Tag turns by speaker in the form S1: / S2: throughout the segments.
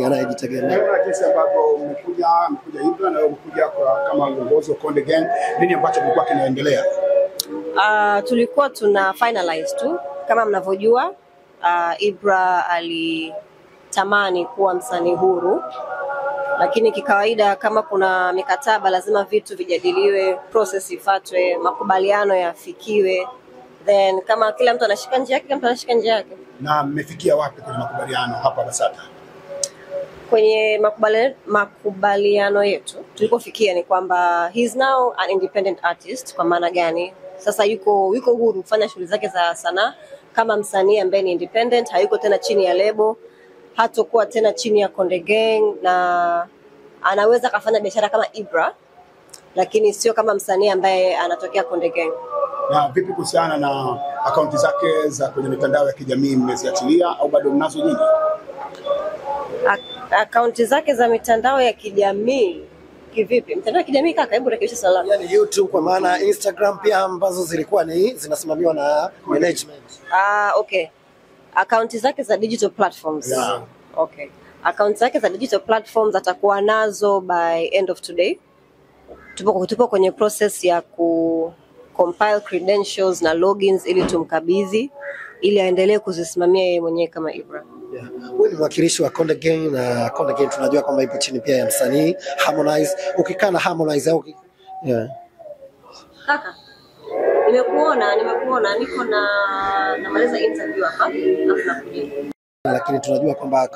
S1: anayejitegemea.
S2: Na jinsi ambavyo umekuja Ibra na umekuja kama uongozi wa Konde Gang, nini ambacho kilikuwa kinaendelea?
S3: Tulikuwa tuna finalize tu kama mnavyojua. Ibra alitamani kuwa msanii huru, lakini kikawaida kama kuna mikataba lazima vitu vijadiliwe, process ifuatwe, makubaliano yafikiwe, then kama kila mtu anashika njia yake, kila mtu anashika njia yake.
S2: Na mmefikia wapi kwenye makubaliano hapa BASATA?
S3: Kwenye makubaliano yetu tulipofikia ni kwamba he is now an independent artist. Kwa maana gani? Sasa yuko huru kufanya shughuli zake za sanaa kama msanii ambaye ni independent, hayuko tena chini ya lebo, hatakuwa tena chini ya Konde Gang, na anaweza kufanya biashara kama Ibra, lakini sio kama msanii ambaye anatokea Konde Gang.
S2: Na vipi kuhusiana na akaunti zake za kwenye mitandao ya kijamii, mmeziachilia au bado mnazo nyinyi?
S3: Akaunti zake za mitandao ya kijamii kivipi? Mitandao ya kijamii kaka, hebu rekebisha salama.
S1: Yani YouTube kwa maana Instagram pia ambazo zilikuwa ni zinasimamiwa na management.
S3: Okay. Akaunti zake za digital platforms.
S1: Yeah.
S3: Okay. Akaunti zake za digital platforms atakuwa nazo by end of today. Tupo kwenye process ya compile credentials na logins ili tumkabidhi ili aendelee kuzisimamia yeye mwenyewe kama Ibra.
S1: Yeah. Wewe ni mwakilishi wa Konde Gang, na Konde Gang tunajua kwamba ipo chini pia ya msanii Harmonize. Ukikaa na Harmonize au
S3: Kaka, nimekuona niko namaliza interview hapa na kuja.
S1: Lakini tunajua kwamba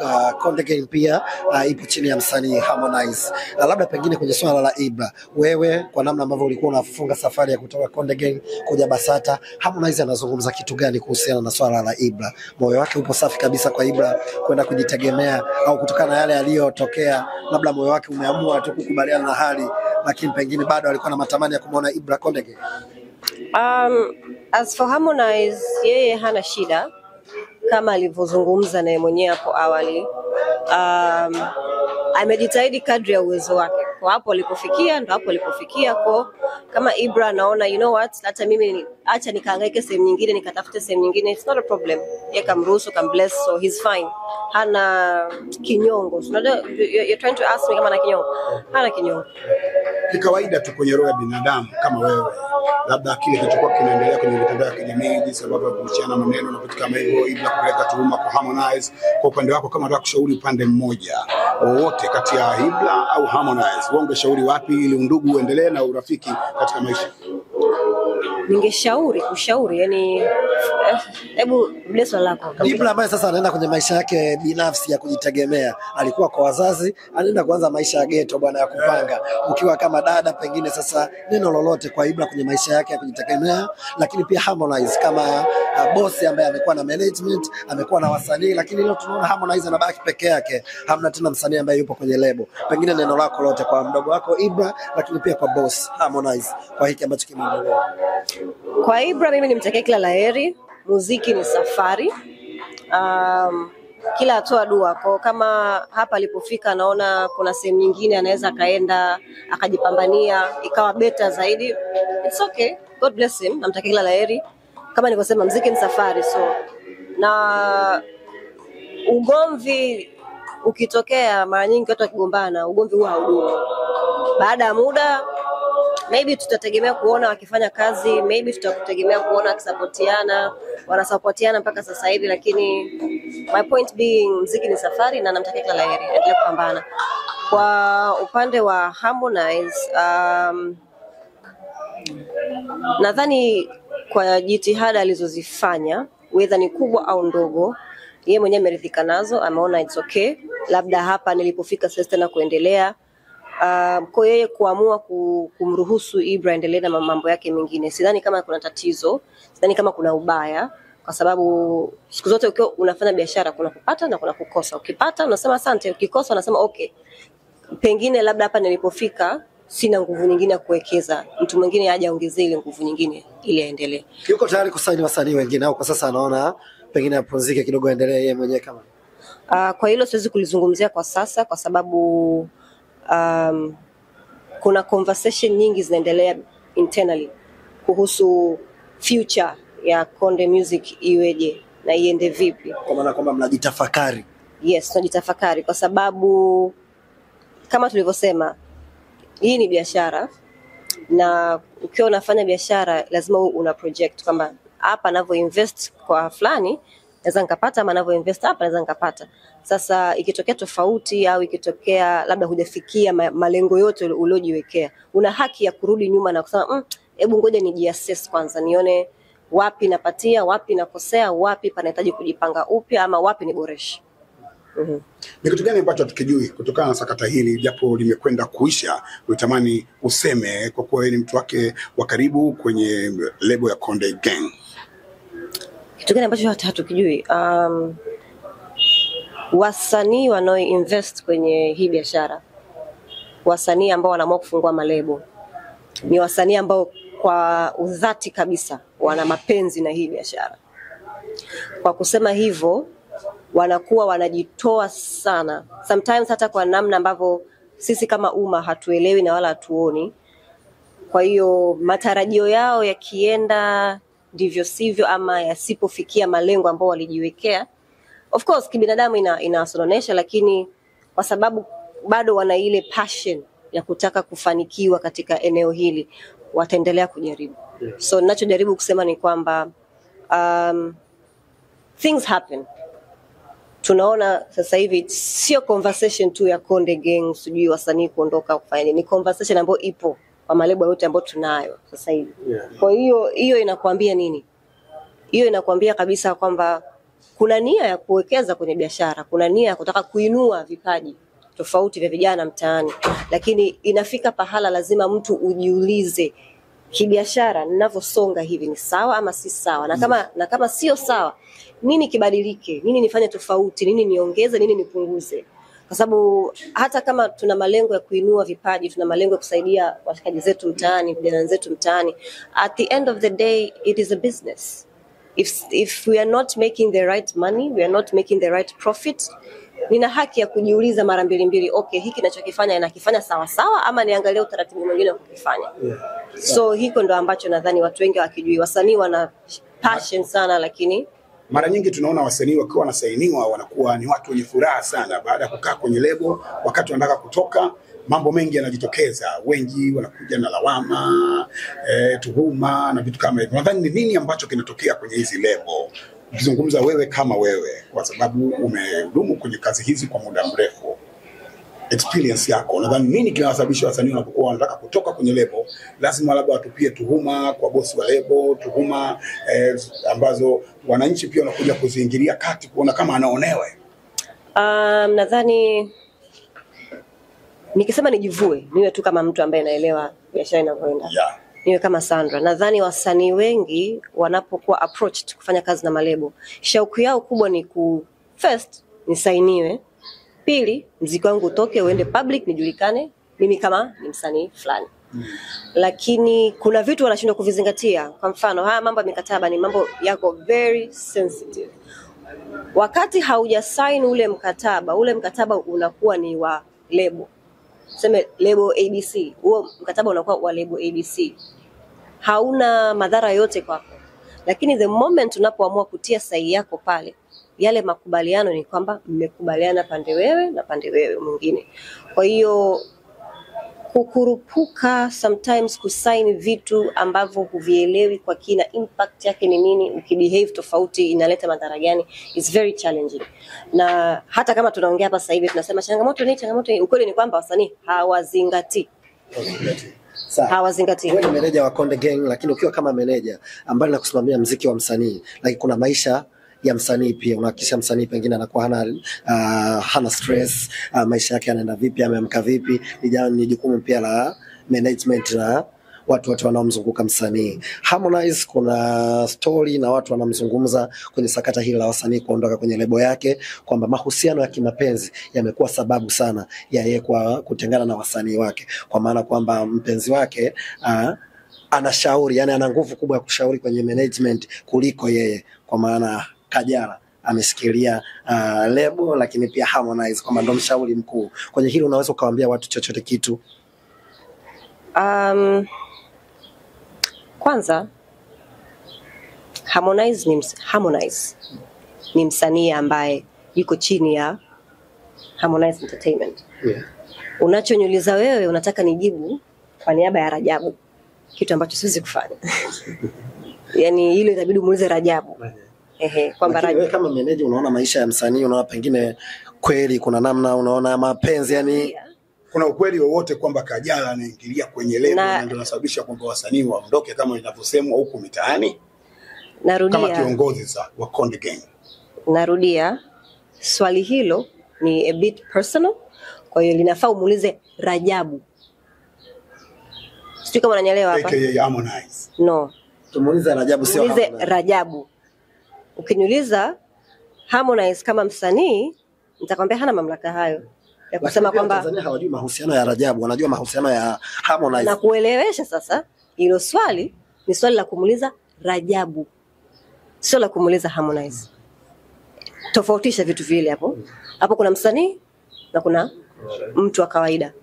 S1: Konde Gang pia ipo chini ya msanii Harmonize. Labda pengine kwenye swala la Ibra, wewe kwa namna ambavyo ulikuwa unafunga safari ya kutoka Konde Gang kuja BASATA, Harmonize anazungumza kitu gani kuhusiana na swala la Ibra? Moyo wake upo safi kabisa kwa Ibra kwenda kujitegemea, au kutokana na yale yaliyotokea labda moyo wake umeamua tu kukubaliana na hali, lakini pengine bado alikuwa na matamani ya kumuona Ibra Konde Gang?
S3: As for Harmonize, yeye hana shida kama alivyozungumza naye mwenyewe hapo awali. Amejitahidi kadri ya uwezo wake. Kwa hapo alipofikia ndo hapo alipofikia. Kwa kama Ibra anaona you know what, hata mimi acha nikahangaike sehemu nyingine, nikatafute sehemu nyingine, it's not a problem. Yeye kamruhusu, kambless, so he's fine. Hana kinyongo. You're trying to ask me kama ana kinyongo? Hana kinyongo.
S2: Kikawaida tu kwenye roho ya binadamu kama wewe, labda kile kilichokuwa kinaendelea kwenye mitandao ya kijamii, jinsi ambavyo kuhusiana maneno na vitu kama hivyo, Ibra kupeleka tuhuma kwa Harmonize, kwa upande wako kama unataka kushauri upande mmoja wowote kati ya Ibra au Harmonize, wewe ungeshauri wapi ili undugu uendelee na urafiki katika maisha?
S3: Kushauri yani, hebu bless lako.
S1: Ibra ambaye sasa anaenda kwenye maisha yake binafsi ya kujitegemea, alikuwa kwa wazazi, anaenda kuanza maisha ya ghetto bwana, ya kupanga. Ukiwa kama dada, pengine sasa neno lolote kwa Ibra kwenye maisha yake ya kujitegemea, lakini pia Harmonize kama boss ambaye amekuwa na management, amekuwa na wasanii, lakini leo tunaona Harmonize anabaki peke yake, hamna tena msanii ambaye yupo kwenye lebo. Pengine neno lako lote kwa mdogo wako Ibra, lakini pia kwa boss Harmonize kwa hiki ambacho kimeendelea.
S3: Kwa Ibra mimi nimtakia kila laheri. Muziki ni safari. Kila hatua dua. Kwa kama hapa alipofika anaona kuna sehemu nyingine anaweza kaenda akajipambania ikawa better zaidi, it's okay. God bless him. Namtakia kila laheri. Kama nilivyosema, muziki ni safari, so na ugomvi ukitokea, mara nyingi watu wakigombana, ugomvi huwa haudumu. Baada ya muda maybe tutategemea kuona wakifanya kazi, maybe tutategemea kuona wakisupportiana, wanasupportiana mpaka sasa hivi, lakini my point being, muziki ni safari na namtakia kila laheri, endelee kupambana. Kwa upande wa Harmonize, nadhani kwa jitihada alizozifanya, whether ni kubwa au ndogo, yeye mwenyewe ameridhika nazo, ameona it's okay. Labda hapa nilipofika sasa tena kuendelea. Kwa yeye kuamua kumruhusu Ibra endelee na mambo yake mengine, sidhani kama kuna tatizo, sidhani kama kuna ubaya, kwa sababu siku zote ukiwa unafanya biashara kuna kupata na kuna kukosa. Ukipata unasema asante, ukikosa unasema okay, pengine labda hapa nilipofika sina nguvu nyingine ya kuwekeza, mtu mwingine aje aongezee ile nguvu nyingine ili aendelee.
S1: Yuko tayari kusaini wasanii wengine au kwa sasa anaona pengine apumzike kidogo aendelee yeye mwenyewe kama?
S3: Kwa hilo siwezi kulizungumzia kwa sasa, kwa sababu kuna conversation nyingi zinaendelea internally kuhusu future ya Konde Music iweje na iende vipi.
S1: Kwa maana kwamba mnajitafakari.
S3: Yes, tunajitafakari kwa sababu kama tulivyosema, hii ni biashara, na ukiwa unafanya biashara lazima una project kwamba hapa ninavyo invest kwa fulani naweza nikapata, ama ninavyo invest hapa naweza nikapata. Sasa ikitokea tofauti au ikitokea labda hujafikia malengo yote uliojiwekea, una haki ya kurudi nyuma na kusema hebu ngoja nijiassess kwanza, nione wapi napatia, wapi nakosea, wapi panahitaji kujipanga upya, ama wapi niboreshe.
S2: Ni kitu gani ambacho tukijui kutokana na sakata hili japo limekwenda kuisha, unatamani useme kwa kuwa ni mtu wake wa karibu kwenye lebo ya Konde Gang?
S3: Kitu gani ambacho hatukijui? Wasanii wanao invest kwenye hii biashara, wasanii ambao wanaamua kufungua malebo, ni wasanii ambao kwa udhati kabisa wana mapenzi na hii biashara. Kwa kusema hivyo, wanakuwa wanajitoa sana, sometimes hata kwa namna ambavyo sisi kama umma hatuelewi na wala hatuoni. Kwa hiyo matarajio yao yakienda ndivyo sivyo, ama yasipofikia malengo ambao walijiwekea, of course kibinadamu inawasononesha, lakini kwa sababu bado wana ile passion ya kutaka kufanikiwa katika eneo hili, wataendelea kujaribu. So ninachojaribu kusema ni kwamba things happen. Tunaona sasa hivi sio conversation tu ya Konde Gang, sijui wasanii kuondoka kufanya, ni conversation ambayo ipo kwa malebo yote ambayo tunayo sasa hivi. Kwa hiyo inakuambia nini? Hiyo inakuambia kabisa kwamba kuna nia ya kuwekeza kwenye biashara, kuna nia ya kutaka kuinua vipaji tofauti vya vijana mtaani, lakini inafika pahala lazima mtu ujiulize, kibiashara ninavyosonga hivi ni sawa ama si sawa? Na kama sio sawa, nini kibadilike? Nini nifanye tofauti? Nini niongeze? Nini nipunguze? Kwa sababu hata kama tuna malengo ya kuinua vipaji, tuna malengo ya kusaidia washikaji zetu mtaani, vijana zetu mtaani, at the end of the day it is a business. If we are not making the right money, we are not making the right profit, nina haki ya kujiuliza mara mbili, okay, hiki ninachokifanya inakifanya sawa sawa, ama niangalie utaratibu mwingine wa kukifanya. So hiko ndo ambacho nadhani watu wengi wakijui. Wasanii wana passion sana, lakini
S2: mara nyingi tunaona wasanii wakiwa wanasainiwa wanakuwa ni watu wenye furaha sana baada ya kukaa kwenye lebo. Wakati wanataka kutoka, mambo mengi yanajitokeza, wengi wanakuja na lawama, tuhuma na vitu kama hivyo. Nadhani ni nini ambacho kinatokea kwenye hizi lebo? Ukizungumza wewe kama wewe, kwa sababu umedumu kwenye kazi hizi kwa muda mrefu, experience yako, nadhani nini kinawasababisha wasanii wanapokuwa wanataka kutoka kwenye lebo lazima labda watupie tuhuma kwa bosi wa lebo, tuhuma ambazo wananchi pia wanakuja kuziingilia kati kuona kama anaonewe?
S3: Nadhani nikisema nijivue, niwe tu kama mtu ambaye anaelewa biashara inavyoenda. Niwe kama Sandra. Nadhani wasanii wengi wanapokuwa approached kufanya kazi na malebo, shauku yao kubwa ni first nisainiwe, pili muziki wangu utoke uende public, nijulikane mimi kama ni msanii fulani. Lakini kuna vitu wanashindwa kuvizingatia. Kwa mfano, haya mambo ya mikataba ni mambo yako very sensitive. Wakati hauja sign ule mkataba unakuwa ni wa lebo. Sema lebo ABC, huo mkataba unakuwa wa lebo ABC. Hauna madhara yote kwako. Lakini the moment unapoamua kutia sahihi yako pale, yale makubaliano ni kwamba mmekubaliana pande wewe na pande wewe mwingine. Kwa hiyo kukurupuka sometimes kusign vitu ambavyo huvielewi kwa kina, impact yake ni nini, ukibehave tofauti inaleta madhara gani, is very challenging. Na hata kama tunaongea hapa sasa hivi tunasema changamoto ni, ukweli ni kwamba wasanii hawazingatii. Hawazingatii.
S1: Wewe ni meneja wa Konde Gang, lakini ukiwa kama meneja ambaye anakusimamia muziki wa msanii, lakini kuna maisha ya msanii pia, unahakikisha msanii pengine anakuwa hana stress, maisha yake yanaenda vipi, ameamka vipi, ni jukumu pia la management na watu wote wanaomzunguka msanii. Harmonize, kuna story na watu wanamzungumza kwenye sakata hili la wasanii kuondoka kwenye lebo yake, kwamba mahusiano ya kimapenzi yamekuwa sababu sana ya yeye kutengana na wasanii wake, kwa maana kwamba mpenzi wake anashauri, yani ana nguvu kubwa ya kushauri kwenye management kuliko yeye, kwa maana Kajala amesikilia lebo, lakini pia Harmonize kwamba ndo mshauri mkuu. Kwenye hili unaweza ukawaambia watu chochote kitu?
S3: Kwanza Harmonize ni msanii ambaye yuko chini ya Harmonize Entertainment.
S1: Yeah.
S3: Unachoniuliza wewe unataka nijibu kwa niaba ya Rajabu, kitu ambacho siwezi kufanya. Yani hilo itabidi muulize Rajabu. Kwamba
S1: Rajabu kama manager unaona maisha ya msanii, unaona pengine kweli kuna namna, unaona mapenzi yani
S2: kuna ukweli wowote kwamba Kajala anaingilia kwenye lebo na ndio inasababisha kwamba wasanii waondoke kama inavyosemwa huko mitaani?
S3: Narudia,
S2: kama kiongozi wa Konde Gang.
S3: Narudia, swali hilo ni a bit personal, kwa hiyo linafaa umuulize Rajabu. Sio kama unanielewa hapa.
S2: AKA Harmonize.
S3: No.
S1: Tumuulize Rajabu, sio
S3: Harmonize. Rajabu. Ukiniuliza Harmonize kama msanii, nitakwambia hana mamlaka hayo ya kusema kwamba
S1: Tanzania hawajui mahusiano ya Rajabu, wanajua mahusiano ya Harmonize.
S3: Na kuelewesha sasa, hilo swali ni swali la kumuuliza Rajabu, sio la kumuuliza Harmonize. Tofautisha vitu vile hapo. Hapo kuna msanii na kuna mtu wa kawaida.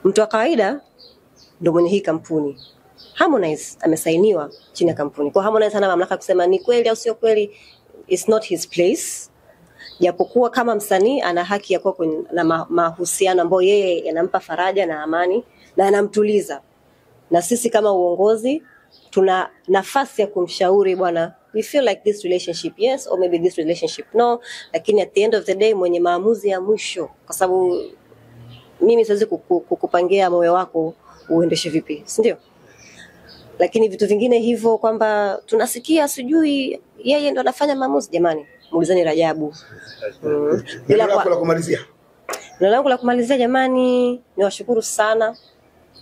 S3: Mtu wa kawaida ndio mwenye hii kampuni. Harmonize amesainiwa chini ya kampuni. Kwa Harmonize hana mamlaka kusema ni kweli au sio kweli. It's not his place. Japokuwa kama msanii ana haki ya kuwa na mahusiano ambayo yeye yanampa faraja na amani na anamtuliza. Na sisi kama uongozi tuna nafasi ya kumshauri, bwana, we feel like this relationship yes or maybe this relationship no, lakini at the end of the day mwenye maamuzi ya mwisho, kwa sababu mimi siwezi kukupangia moyo wako uendeshe vipi, si ndio? Lakini vitu vingine hivyo kwamba tunasikia sijui yeye ndo anafanya maamuzi, jamani, muulizeni Rajabu.
S2: Bila la kumalizia.
S3: Neno la kumalizia, jamani, niwashukuru sana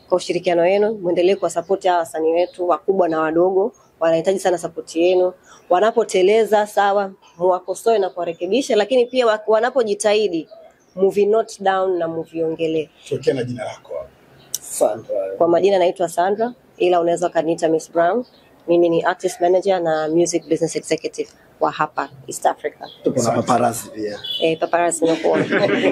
S3: kwa ushirikiano wenu. Muendelee kwa support ya wasanii wetu wakubwa na wadogo, wanahitaji sana support yenu. Wanapoteleza sawa, muwakosoe na kuwarekebisha, lakini pia wanapojitahidi move not down na move ongelee.
S2: Tuwekea na jina lako.
S1: Sandra.
S3: Kwa majina naitwa Sandra, ila unaweza kaniita Miss Brown. Mimi ni artist manager na music business executive wa hapa East Africa.
S1: Tupo na paparazzi pia.
S3: Paparazzi nako.